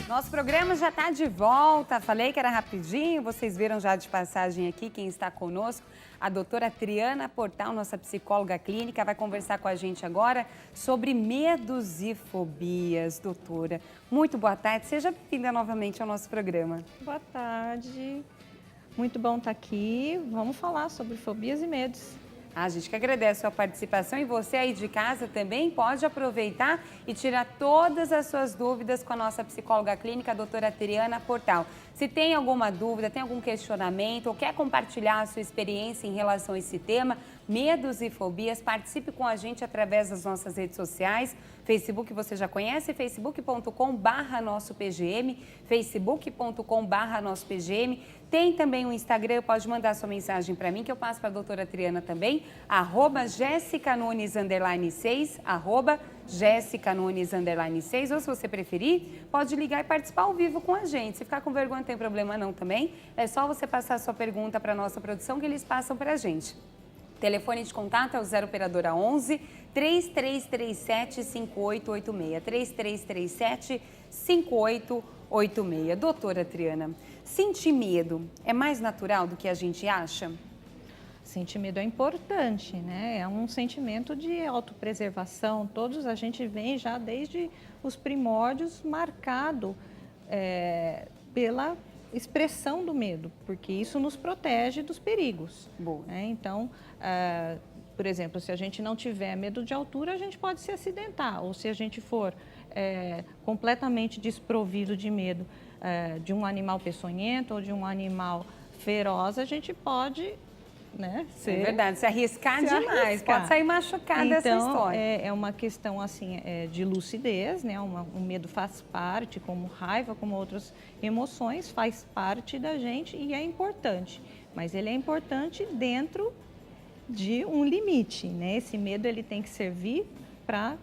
Nosso programa já está de volta. Falei que era rapidinho, vocês viram já de passagem aqui quem está conosco. A doutora Triana Portal, nossa psicóloga clínica, vai conversar com a gente agora sobre medos e fobias. Doutora, muito boa tarde. Seja bem-vinda novamente ao nosso programa. Boa tarde. Muito bom estar aqui. Vamos falar sobre fobias e medos. A gente que agradece a sua participação e você aí de casa também pode aproveitar e tirar todas as suas dúvidas com a nossa psicóloga clínica, a doutora Triana Portal. Se tem alguma dúvida, tem algum questionamento ou quer compartilhar a sua experiência em relação a esse tema, medos e fobias, participe com a gente através das nossas redes sociais. Facebook você já conhece, facebook.com/nossopgm, facebook.com/nossopgm. Tem também o Instagram, pode mandar sua mensagem para mim, que eu passo para a doutora Triana também, @JessicaNunes_6, @JessicaNunes_6, ou se você preferir, pode ligar e participar ao vivo com a gente. Se ficar com vergonha, não tem problema não também, é só você passar a sua pergunta para a nossa produção que eles passam para a gente. Telefone de contato é o 0 operadora 11 3337 5886, 3337 5886. Doutora Triana, sentir medo é mais natural do que a gente acha? Sentir medo é importante, né? É um sentimento de autopreservação. Todos a gente vem já desde os primórdios marcado pela expressão do medo, porque isso nos protege dos perigos. Boa. Né? Então, por exemplo, se a gente não tiver medo de altura, a gente pode se acidentar, ou se a gente for completamente desprovido de medo de um animal peçonhento ou de um animal feroz, a gente pode, né, É verdade, se arriscar demais, pode sair machucada dessa história. É uma questão assim de lucidez, né? Um medo faz parte, como raiva, como outras emoções, faz parte da gente e é importante. Mas ele é importante dentro de um limite, né? Esse medo ele tem que servir para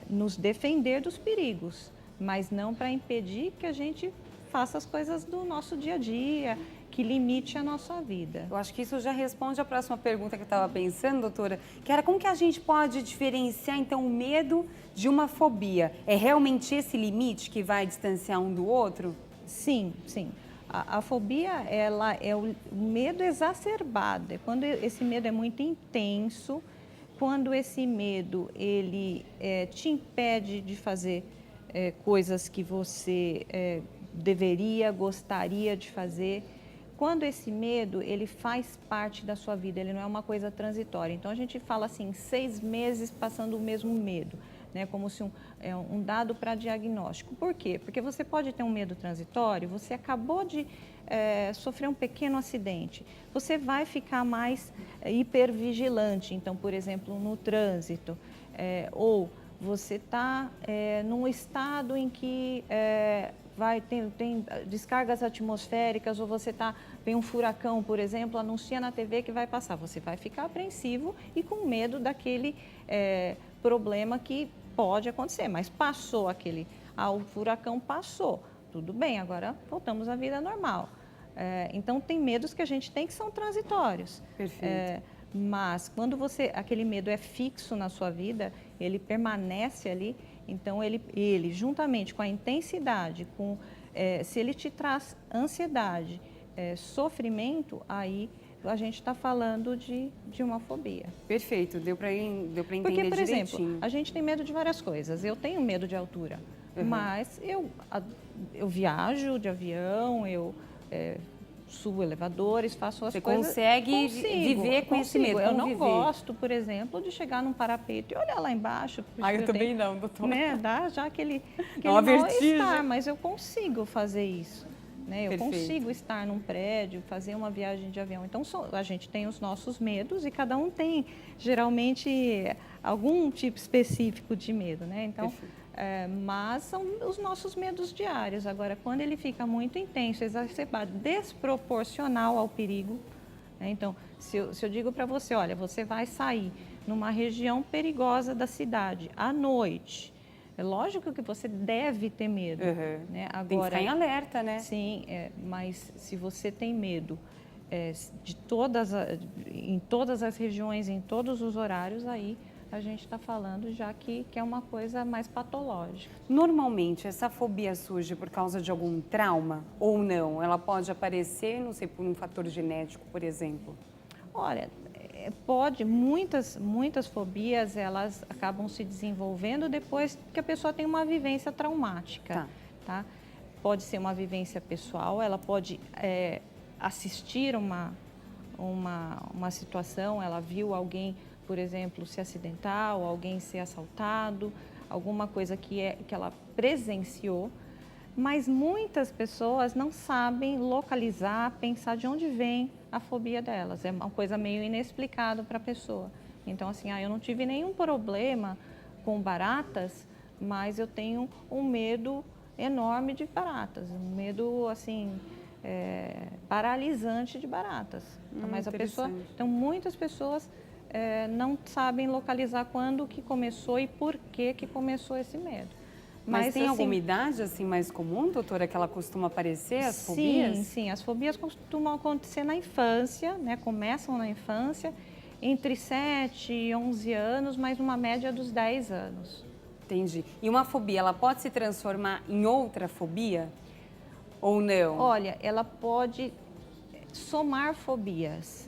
nos defender dos perigos, mas não para impedir que a gente faça as coisas do nosso dia a dia, que limite a nossa vida. Eu acho que isso já responde a próxima pergunta que eu estava pensando, doutora, que era como que a gente pode diferenciar, então, o medo de uma fobia? É realmente esse limite que vai distanciar um do outro? Sim, sim. A fobia, ela é o medo exacerbado, é quando esse medo é muito intenso, quando esse medo, ele te impede de fazer coisas que você deveria, gostaria de fazer. Quando esse medo, ele faz parte da sua vida, ele não é uma coisa transitória. Então, a gente fala assim, 6 meses passando o mesmo medo, né? Como se um dado para diagnóstico. Por quê? Porque você pode ter um medo transitório, você acabou de sofrer um pequeno acidente, você vai ficar mais hipervigilante. Então, por exemplo, no trânsito, ou você está num estado em que tem descargas atmosféricas, ou você vem um furacão, por exemplo, anuncia na TV que vai passar. Você vai ficar apreensivo e com medo daquele problema que pode acontecer. Mas passou o furacão passou, tudo bem, agora voltamos à vida normal. Então, tem medos que a gente tem que são transitórios. Perfeito. Mas quando aquele medo é fixo na sua vida, ele permanece ali. Então, ele juntamente com a intensidade, se ele te traz ansiedade, sofrimento, aí a gente está falando de uma fobia. Perfeito, deu para entender Porque, por direitinho. exemplo, a gente tem medo de várias coisas. Eu tenho medo de altura, mas eu viajo de avião, eu subo elevadores, faço as coisas. Você consegue viver com esse medo? Eu não gosto, por exemplo, de chegar num parapeito e olhar lá embaixo. Eu também não, doutor. Né? Dá já aquele uma vertigem. mal-estar, mas eu consigo fazer isso. Né? Eu Perfeito. consigo estar num prédio, fazer uma viagem de avião. Então, a gente tem os nossos medos e cada um tem, geralmente, algum tipo específico de medo. Né? Então, mas são os nossos medos diários. Agora, quando ele fica muito intenso, exacerbado, desproporcional ao perigo, né? Então, se eu digo para você, olha, você vai sair numa região perigosa da cidade à noite, é lógico que você deve ter medo. Né? Agora, tem que ficar em alerta, né? Sim, mas se você tem medo em todas as regiões, em todos os horários, aí a gente está falando já que é uma coisa mais patológica. Normalmente, essa fobia surge por causa de algum trauma ou não? Ela pode aparecer, não sei, por um fator genético, por exemplo? Olha, muitas fobias, elas acabam se desenvolvendo depois que a pessoa tem uma vivência traumática, tá? Pode ser uma vivência pessoal, ela pode assistir uma situação, ela viu alguém, por exemplo, se acidentar ou alguém ser assaltado, alguma coisa que ela presenciou, mas muitas pessoas não sabem localizar, pensar de onde vem a fobia delas. É uma coisa meio inexplicada para a pessoa. Então, assim, eu não tive nenhum problema com baratas, mas eu tenho um medo enorme de baratas, um medo, assim, paralisante de baratas. Mas então, muitas pessoas não sabem localizar quando que começou e por que começou esse medo. Mas tem assim, alguma idade assim mais comum, doutora, que ela costuma aparecer, as fobias? Sim, as fobias costumam acontecer na infância, né? Começam na infância, entre 7 e 11 anos, mas uma média dos 10 anos. Entendi. E uma fobia, ela pode se transformar em outra fobia ou não? Olha, ela pode somar fobias,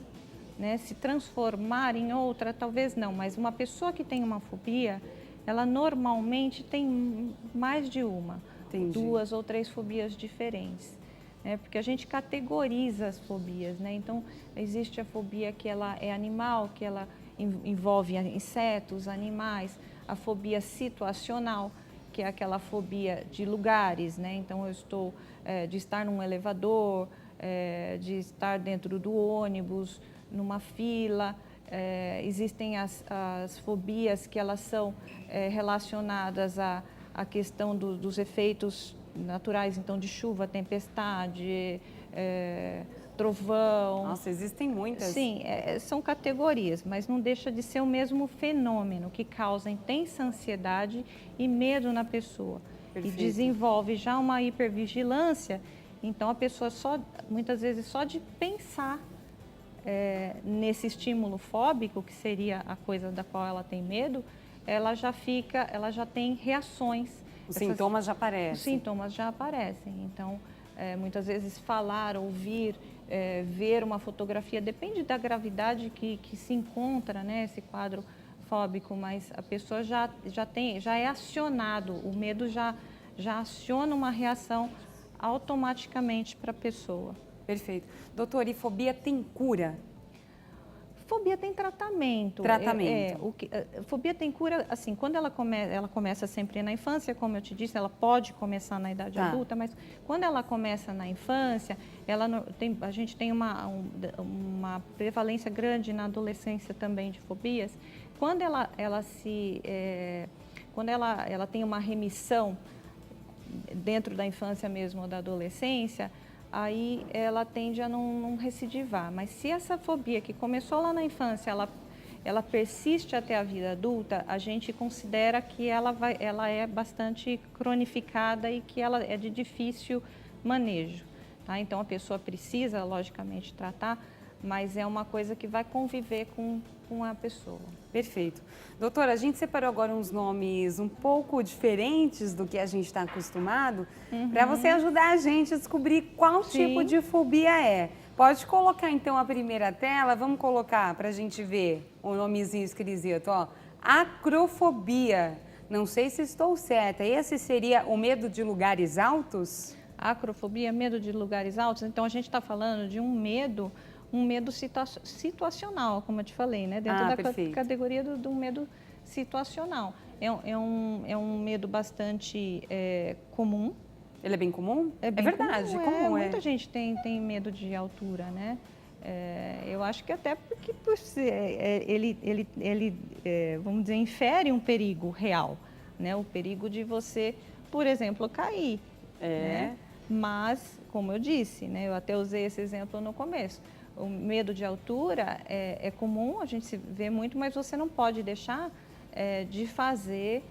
né? Se transformar em outra, talvez não, mas uma pessoa que tem uma fobia, ela normalmente tem mais de uma, Entendi. 2 ou 3 fobias diferentes, né? Porque a gente categoriza as fobias, né? Então, existe a fobia que ela é animal, que ela envolve insetos, animais, a fobia situacional, que é aquela fobia de lugares, né? Então, eu estou de estar num elevador, de estar dentro do ônibus, numa fila. Existem as fobias que elas são relacionadas à questão dos efeitos naturais, então de chuva, tempestade, trovão. Nossa, existem muitas. Sim, são categorias, mas não deixa de ser o mesmo fenômeno que causa intensa ansiedade e medo na pessoa. Perfeito. E desenvolve já uma hipervigilância, então a pessoa muitas vezes só de pensar nesse estímulo fóbico, que seria a coisa da qual ela tem medo, ela já tem reações. Os sintomas já aparecem. Os sintomas já aparecem. Então, muitas vezes falar, ouvir, ver uma fotografia, depende da gravidade que se encontra, né, esse quadro fóbico, mas a pessoa já é acionado, o medo já aciona uma reação automaticamente para a pessoa. Perfeito. Doutor, e fobia tem cura? Fobia tem tratamento. Tratamento. Fobia tem cura, assim, quando ela começa sempre na infância, como eu te disse, ela pode começar na idade adulta, mas quando ela começa na infância, a gente tem uma prevalência grande na adolescência também de fobias. Quando quando ela tem uma remissão dentro da infância mesmo ou da adolescência, aí ela tende a não recidivar. Mas se essa fobia que começou lá na infância, ela persiste até a vida adulta, a gente considera que ela é bastante cronificada e que ela é de difícil manejo. Tá? Então, a pessoa precisa, logicamente, tratar, mas é uma coisa que vai conviver com a pessoa. Perfeito. Doutora, a gente separou agora uns nomes um pouco diferentes do que a gente está acostumado, para você ajudar a gente a descobrir qual tipo de fobia é. Pode colocar então a primeira tela, vamos colocar para a gente ver o nomezinho esquisito, ó. Acrofobia. Não sei se estou certa, esse seria o medo de lugares altos? Acrofobia, medo de lugares altos, então a gente está falando de um medo situacional, como eu te falei, né? Dentro da categoria do medo situacional. É um medo bastante comum. Ele é bem comum? É verdade, comum. Muita gente tem medo de altura, né? Eu acho que até porque ele vamos dizer, infere um perigo real, né? O perigo de você, por exemplo, cair. Né? Mas, como eu disse, né? Eu até usei esse exemplo no começo. O medo de altura é comum, a gente se vê muito, mas você não pode deixar de fazer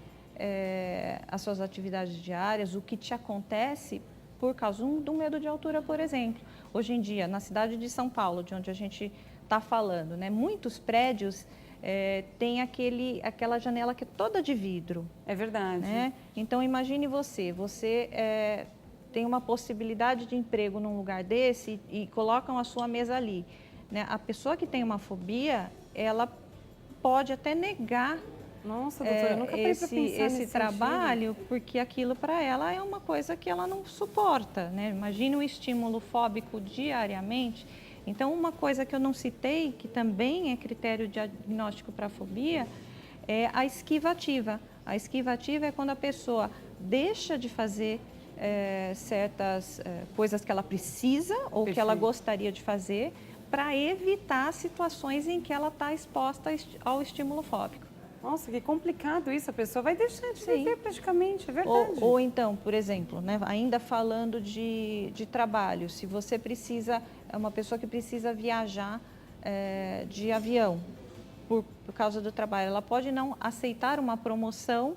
as suas atividades diárias, o que te acontece por causa do medo de altura, por exemplo. Hoje em dia, na cidade de São Paulo, de onde a gente está falando, né, muitos prédios tem aquela janela que é toda de vidro. É verdade. Né? Então, imagine você tem uma possibilidade de emprego num lugar desse e colocam a sua mesa ali. Né? A pessoa que tem uma fobia, ela pode até negar nossa, doutora, eu nunca parei para pensar esse trabalho, porque aquilo para ela é uma coisa que ela não suporta. Né? Imagine um estímulo fóbico diariamente. Então, uma coisa que eu não citei, que também é critério diagnóstico para fobia, é a esquivativa. A esquivativa é quando a pessoa deixa de fazer certas coisas que ela precisa ou que ela gostaria de fazer para evitar situações em que ela está exposta ao estímulo fóbico. Nossa, que complicado isso, a pessoa vai deixar de fazer praticamente, é verdade. Ou então, por exemplo, né, ainda falando de trabalho, se você precisa, é uma pessoa que precisa viajar de avião por causa do trabalho, ela pode não aceitar uma promoção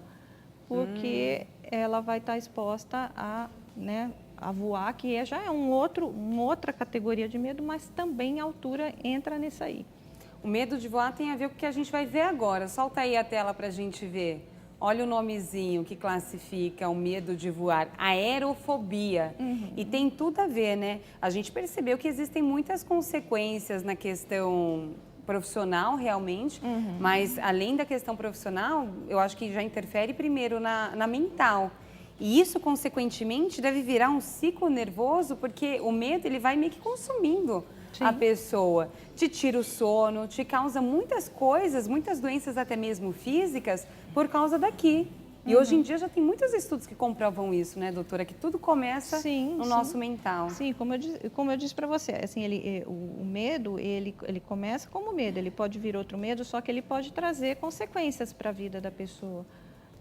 porque ela vai estar exposta a voar, que já é uma outra categoria de medo, mas também a altura entra nisso aí. O medo de voar tem a ver com o que a gente vai ver agora. Solta aí a tela para a gente ver. Olha o nomezinho que classifica o medo de voar, aerofobia. E tem tudo a ver, né? A gente percebeu que existem muitas consequências na questão profissional, realmente, mas além da questão profissional, eu acho que já interfere primeiro na mental. E isso, consequentemente, deve virar um ciclo nervoso, porque o medo ele vai meio que consumindo a pessoa. Te tira o sono, te causa muitas coisas, muitas doenças até mesmo físicas, por causa daqui. E hoje em dia já tem muitos estudos que comprovam isso, né, doutora? Que tudo começa no nosso mental. Sim, como eu disse para você, assim, o medo, ele começa como medo, ele pode vir outro medo, só que ele pode trazer consequências para a vida da pessoa,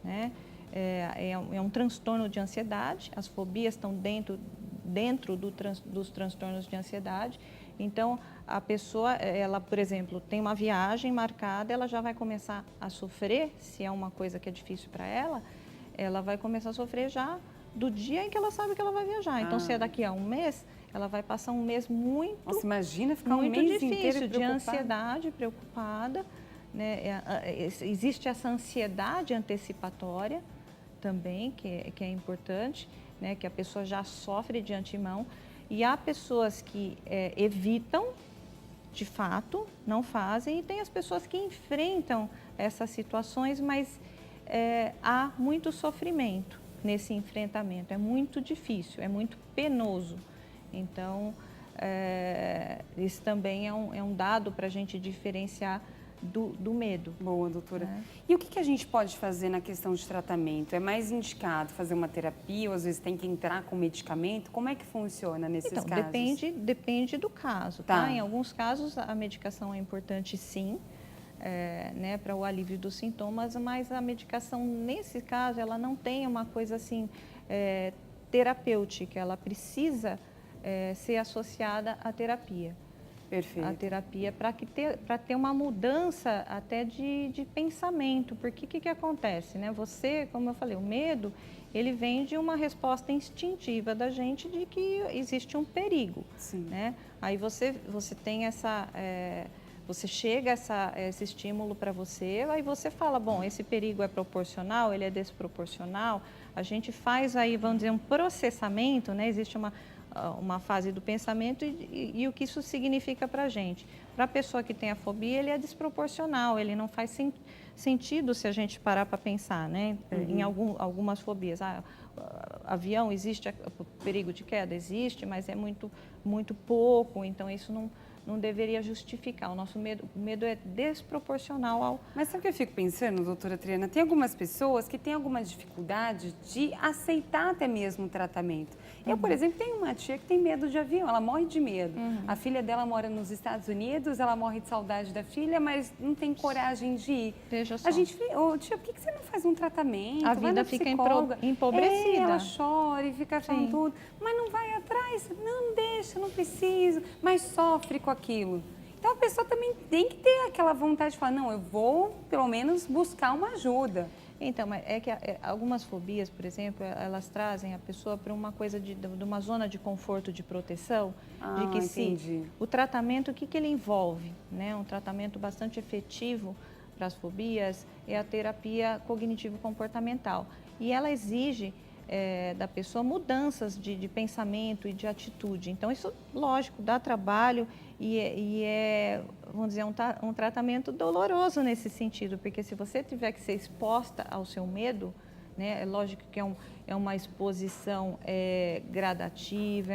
né? É um transtorno de ansiedade, as fobias estão dentro dos transtornos de ansiedade. Então, a pessoa, ela, por exemplo, tem uma viagem marcada, ela já vai começar a sofrer, se é uma coisa que é difícil para ela vai começar a sofrer já do dia em que ela sabe que ela vai viajar. Então, se é daqui a um mês, ela vai passar um mês muito, nossa, imagina ficar muito um mês difícil, inteiro de ansiedade, preocupada. Né? Existe essa ansiedade antecipatória também, que é importante, né? Que a pessoa já sofre de antemão. E há pessoas que evitam, de fato, não fazem, e tem as pessoas que enfrentam essas situações, mas há muito sofrimento nesse enfrentamento, é muito difícil, é muito penoso. Então, isso também é um dado para a gente diferenciar do medo. Boa, doutora. E o que a gente pode fazer na questão de tratamento? É mais indicado fazer uma terapia ou às vezes tem que entrar com medicamento? Como é que funciona nesses casos? Depende do caso, tá? Em alguns casos a medicação é importante sim, né, para o alívio dos sintomas, mas a medicação nesse caso ela não tem uma coisa assim terapêutica, ela precisa ser associada à terapia. Perfeito. A terapia para ter uma mudança até de pensamento, porque o que acontece, né? Você, como eu falei, o medo, ele vem de uma resposta instintiva da gente de que existe um perigo. Sim. Né? Aí você tem você chega esse estímulo para você, aí você fala, bom, esse perigo é proporcional, ele é desproporcional, a gente faz aí, vamos dizer, um processamento, né? Existe uma fase do pensamento e o que isso significa para a gente. Para a pessoa que tem a fobia, ele é desproporcional, ele não faz sentido se a gente parar para pensar, né? Em algumas fobias. Avião, existe o perigo de queda? Existe, mas é muito, muito pouco, então isso não deveria justificar. O medo é desproporcional ao... Mas sabe o que eu fico pensando, doutora Triana? Tem algumas pessoas que têm alguma dificuldade de aceitar até mesmo o tratamento. Eu, por exemplo, tenho uma tia que tem medo de avião, ela morre de medo. A filha dela mora nos Estados Unidos, ela morre de saudade da filha, mas não tem coragem de ir. Veja só. A gente, tia, por que você não faz um tratamento? A vida fica empobrecida. Ela chora e fica falando tudo, mas não vai atrás, não deixa, não preciso, mas sofre com aquilo. Então a pessoa também tem que ter aquela vontade de falar, não, eu vou pelo menos buscar uma ajuda. Então, mas é que algumas fobias, por exemplo, elas trazem a pessoa para uma coisa de uma zona de conforto, de proteção, de que entendi. o tratamento, o que ele envolve? Né? Um tratamento bastante efetivo para as fobias é a terapia cognitivo-comportamental. E ela exige da pessoa mudanças de pensamento e de atitude. Então, isso, lógico, dá trabalho e vamos dizer, um tratamento doloroso nesse sentido, porque se você tiver que ser exposta ao seu medo, né, é lógico que é uma exposição gradativa,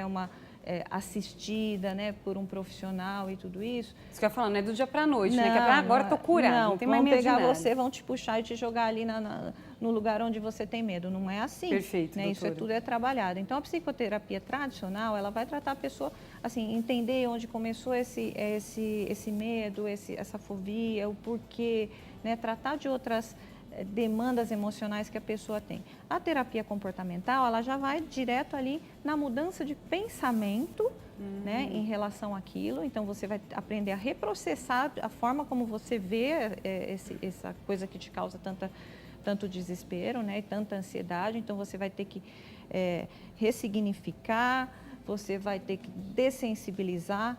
assistida, né, por um profissional e tudo isso. Isso que eu ia falando, não é do dia para a noite, não, né? Que agora eu tô curada, não tem mais medo de nada. Vão pegar você, vão te puxar e te jogar ali no lugar onde você tem medo. Não é assim. Perfeito, né? Isso tudo é trabalhado. Então, a psicoterapia tradicional, ela vai tratar a pessoa, assim, entender onde começou esse medo, essa fobia, o porquê, né? Tratar de outras demandas emocionais que a pessoa tem. A terapia comportamental, ela já vai direto ali na mudança de pensamento, né, em relação àquilo. Então, você vai aprender a reprocessar a forma como você vê essa coisa que te causa tanto desespero, né, e tanta ansiedade. Então, você vai ter que ressignificar, você vai ter que dessensibilizar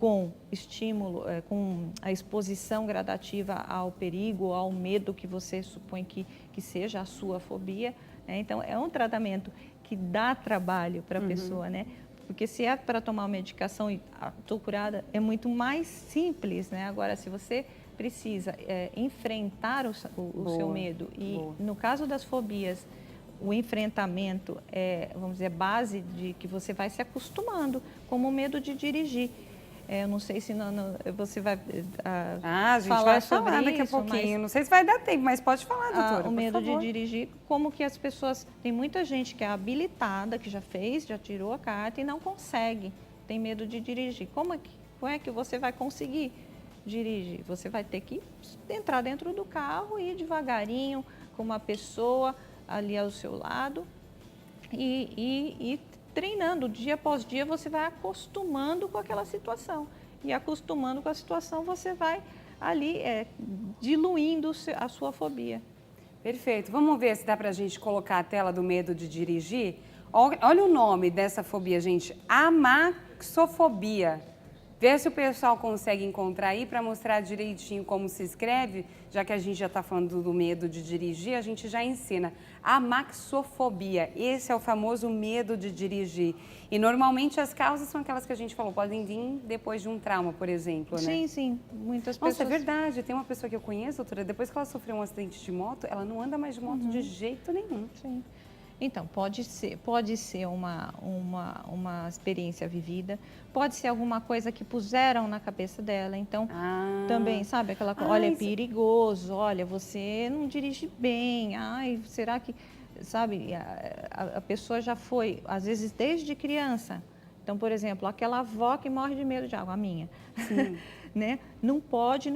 com estímulo, com a exposição gradativa ao perigo, ao medo que você supõe que seja a sua fobia. Né? Então, é um tratamento que dá trabalho para a pessoa, né? Porque se é para tomar uma medicação e estou curada, é muito mais simples, né? Agora, se você precisa enfrentar o seu medo e, no caso das fobias, o enfrentamento vamos dizer, base de que você vai se acostumando, como o medo de dirigir. Eu não sei se você vai a gente falar vai sobre falar daqui a isso, pouquinho. Não sei se vai dar tempo, mas pode falar, doutora, o medo por favor. de dirigir, como que as pessoas... Tem muita gente que é habilitada, que já tirou a carta e não consegue. Tem medo de dirigir. Como é que você vai conseguir dirigir? Você vai ter que entrar dentro do carro e ir devagarinho, com uma pessoa ali ao seu lado e treinando, dia após dia, você vai acostumando com aquela situação. E acostumando com a situação, você vai ali diluindo a sua fobia. Perfeito. Vamos ver se dá para a gente colocar a tela do medo de dirigir. Olha o nome dessa fobia, gente. Amaxofobia. Vê se o pessoal consegue encontrar aí para mostrar direitinho como se escreve, já que a gente já está falando do medo de dirigir, a gente já ensina. Amaxofobia, esse é o famoso medo de dirigir. E normalmente as causas são aquelas que a gente falou, podem vir depois de um trauma, por exemplo, né? Sim, sim. Muitas pessoas... Nossa, é verdade. Tem uma pessoa que eu conheço, doutora, depois que ela sofreu um acidente de moto, ela não anda mais de moto de jeito nenhum. Sim. Então, pode ser uma experiência vivida, pode ser alguma coisa que puseram na cabeça dela. Então, também, sabe, aquela coisa, olha, é perigoso, olha, você não dirige bem, ai, será que, sabe, a pessoa já foi, às vezes, desde criança. Então, por exemplo, aquela avó que morre de medo de água, a minha. Sim. Né? Não pode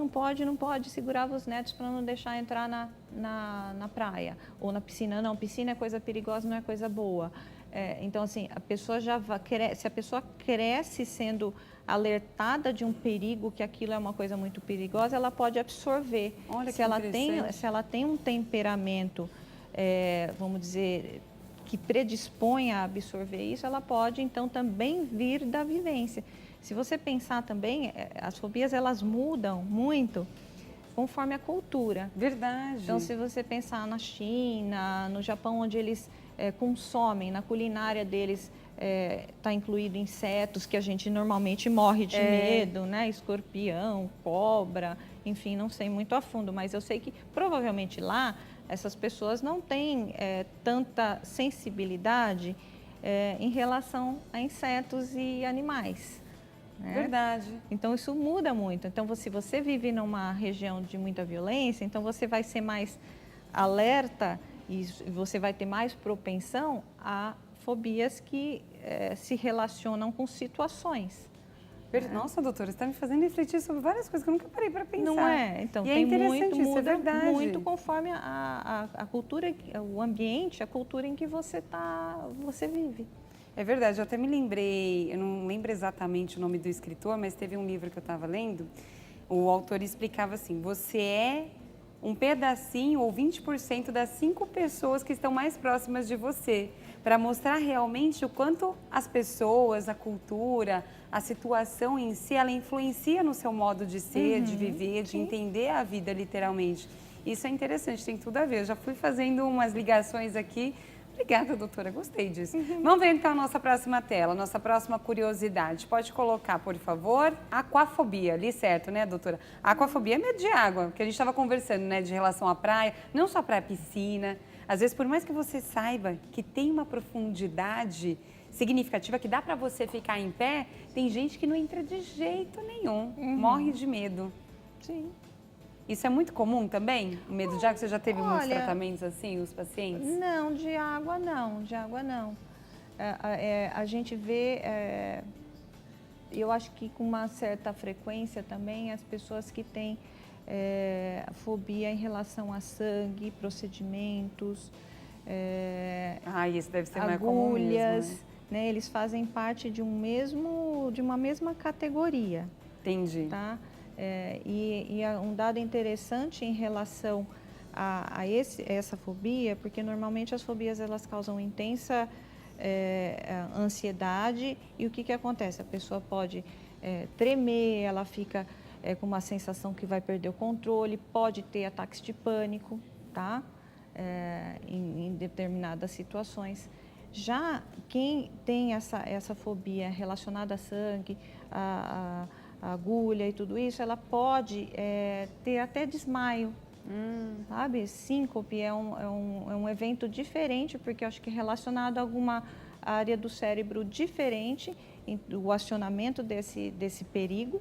segurar os netos para não deixar entrar na praia ou na piscina. Não, piscina é coisa perigosa, não é coisa boa. Então, assim, a pessoa se a pessoa cresce sendo alertada de um perigo, que aquilo é uma coisa muito perigosa, ela pode absorver. Olha se ela tem um temperamento, vamos dizer, que predispõe a absorver isso, ela pode, então, também vir da vivência. Se você pensar também, as fobias, elas mudam muito conforme a cultura. Verdade. Então, se você pensar na China, no Japão, onde eles consomem, na culinária deles, está incluído insetos que a gente normalmente morre de medo, né? Escorpião, cobra, enfim, não sei muito a fundo, mas eu sei que provavelmente lá essas pessoas não têm tanta sensibilidade em relação a insetos e animais. Né? Verdade. Então, isso muda muito. Então, se você vive numa região de muita violência, então você vai ser mais alerta e você vai ter mais propensão a fobias que se relacionam com situações. Nossa, doutora, você está me fazendo refletir sobre várias coisas que eu nunca parei para pensar. Não é? Então, e tem muda muito conforme a cultura, o ambiente, a cultura em que você vive. É verdade, eu até me lembrei, eu não lembro exatamente o nome do escritor, mas teve um livro que eu estava lendo, o autor explicava assim, você é um pedacinho ou 20% das 5 pessoas que estão mais próximas de você, para mostrar realmente o quanto as pessoas, a cultura, a situação em si, ela influencia no seu modo de ser, de viver, de entender a vida literalmente. Isso é interessante, tem tudo a ver. Eu já fui fazendo umas ligações aqui. Obrigada, doutora, gostei disso. Vamos ver então a nossa próxima tela, nossa próxima curiosidade. Pode colocar, por favor, aquafobia, ali certo, né, doutora? Aquafobia é medo de água, que a gente estava conversando, né, de relação à praia, não só praia, piscina. Às vezes, por mais que você saiba que tem uma profundidade significativa, que dá para você ficar em pé, tem gente que não entra de jeito nenhum, morre de medo. Sim. Isso é muito comum também? O medo de água? Você já teve muitos Olha, tratamentos assim, os pacientes? Não, de água não, de água não. A gente vê, eu acho que com uma certa frequência também, as pessoas que têm fobia em relação a sangue, procedimentos, Isso deve ser mais comum mesmo, agulhas, né? Eles fazem parte de uma mesma categoria. Entendi. Tá? Um dado interessante em relação a essa fobia, porque normalmente as fobias elas causam intensa ansiedade e o que acontece? A pessoa pode tremer, ela fica com uma sensação que vai perder o controle, pode ter ataques de pânico, tá? Em determinadas situações. Já quem tem essa fobia relacionada a sangue, a agulha e tudo isso, ela pode ter até desmaio, sabe? Síncope é um evento diferente, porque eu acho que é relacionado a alguma área do cérebro diferente, o acionamento desse perigo,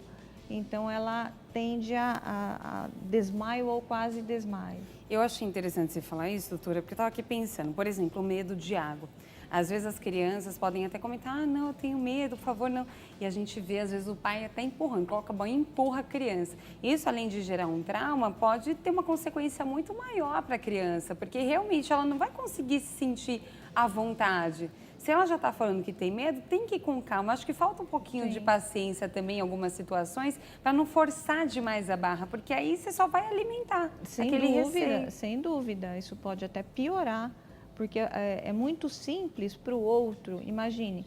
então ela tende a desmaio ou quase desmaio. Eu achei interessante você falar isso, doutora, porque eu estava aqui pensando, por exemplo, o medo de água. Às vezes as crianças podem até comentar, não, eu tenho medo, por favor, não. E a gente vê, às vezes, o pai até empurrando, coloca a banho e empurra a criança. Isso, além de gerar um trauma, pode ter uma consequência muito maior para a criança, porque realmente ela não vai conseguir se sentir à vontade. Se ela já está falando que tem medo, tem que ir com calma. Acho que falta um pouquinho de paciência também em algumas situações, para não forçar demais a barra, porque aí você só vai alimentar aquele receio. Sem dúvida, isso pode até piorar. Porque é muito simples para o outro. Imagine,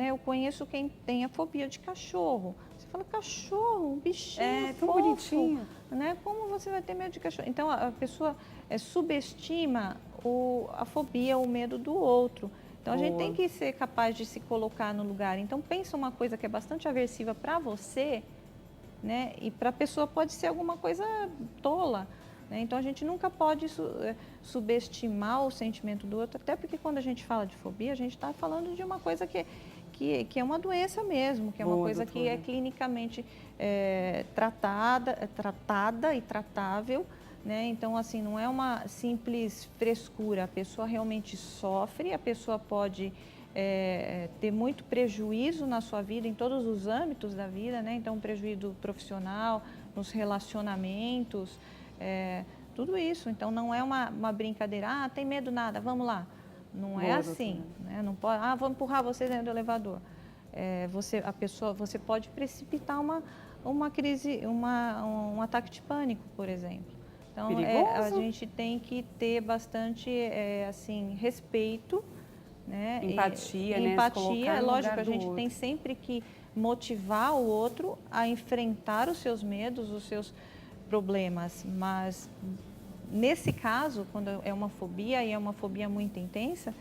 eu conheço quem tem a fobia de cachorro. Você fala, cachorro, um bichinho tão fofo, bonitinho. né? Como você vai ter medo de cachorro? Então, a pessoa subestima a fobia, o medo do outro. Então, a gente tem que ser capaz de se colocar no lugar. Então, pensa uma coisa que é bastante aversiva para você, né? E para a pessoa pode ser alguma coisa tola. Então, a gente nunca pode subestimar o sentimento do outro, até porque quando a gente fala de fobia, a gente está falando de uma coisa que é uma doença mesmo, que é uma coisa que é clinicamente tratada e tratável, né? Então, assim, não é uma simples frescura, a pessoa realmente sofre, a pessoa pode ter muito prejuízo na sua vida, em todos os âmbitos da vida, né? Então, prejuízo profissional, nos relacionamentos, tudo isso. Então, não é uma brincadeira, tem medo nada, vamos lá. Não é assim, né? Não pode, vou empurrar você dentro do elevador. Você pode precipitar uma crise, um ataque de pânico, por exemplo. Então, a gente tem que ter bastante respeito, né? Empatia, né? Empatia, é lógico, a gente tem sempre que motivar o outro a enfrentar os seus medos, os seus problemas, mas nesse caso, quando é uma fobia e é uma fobia muito intensa,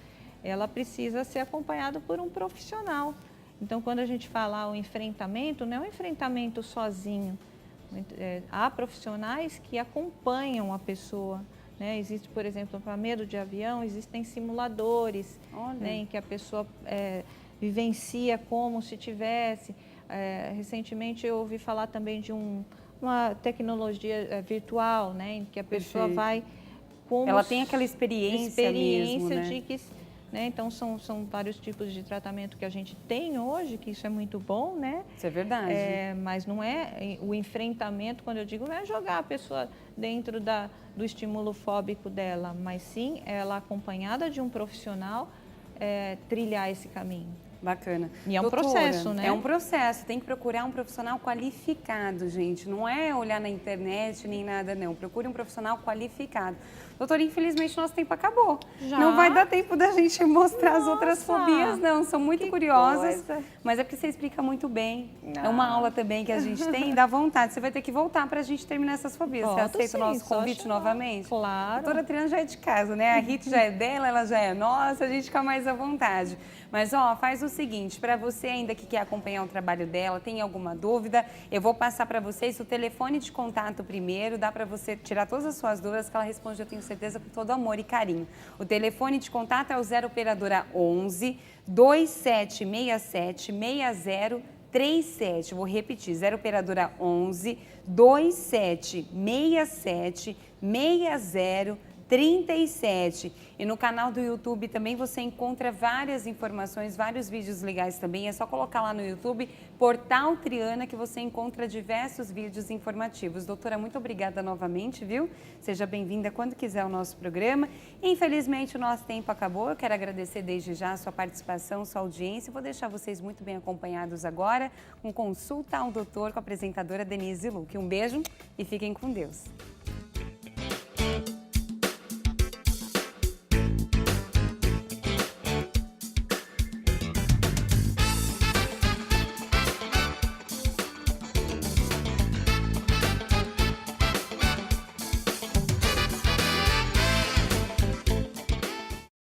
ela precisa ser acompanhada por um profissional. Então, quando a gente fala o enfrentamento, não é um enfrentamento sozinho. Há profissionais que acompanham a pessoa, né? Existe, por exemplo, para medo de avião, existem simuladores, né, em que a pessoa vivencia como se tivesse. Recentemente eu ouvi falar também de uma tecnologia virtual, né, em que a pessoa vai como ela tem aquela experiência mesmo, né? de que, né? Então são vários tipos de tratamento que a gente tem hoje, que isso é muito bom, né? Isso é verdade. Mas não é o enfrentamento, quando eu digo, não é jogar a pessoa dentro do estímulo fóbico dela, mas sim ela acompanhada de um profissional trilhar esse caminho. Bacana. E é um Doutora, processo, né? É um processo, tem que procurar um profissional qualificado, gente. Não é olhar na internet nem nada, não. Procure um profissional qualificado. Doutora, infelizmente nosso tempo acabou. Já? Não vai dar tempo da gente mostrar as outras Nossa, fobias, não. São muito que curiosas, coisa. mas é porque você explica muito bem. É Ah. uma aula também que a gente tem, dá vontade. Você vai ter que voltar para a gente terminar essas fobias. Você Volto, aceita o sim, nosso só convite chamar. novamente? Claro. A doutora Triana já é de casa, né? A Rita já é dela, ela já é nossa, a gente fica mais à vontade. Mas, ó, faz o seguinte, para você ainda que quer acompanhar o trabalho dela, tem alguma dúvida, eu vou passar para vocês o telefone de contato primeiro, dá para você tirar todas as suas dúvidas, que ela responde, eu tenho certeza, com todo amor e carinho. O telefone de contato é o 0 operadora 11 2767 6037. Vou repetir, 0 operadora 11 2767 6037. E no canal do YouTube também você encontra várias informações, vários vídeos legais também. É só colocar lá no YouTube, Portal Triana, que você encontra diversos vídeos informativos. Doutora, muito obrigada novamente, viu? Seja bem-vinda quando quiser ao nosso programa. Infelizmente, o nosso tempo acabou. Eu quero agradecer desde já a sua participação, sua audiência. Vou deixar vocês muito bem acompanhados agora com Consulta ao Doutor com a apresentadora Denise Luque. Um beijo e fiquem com Deus.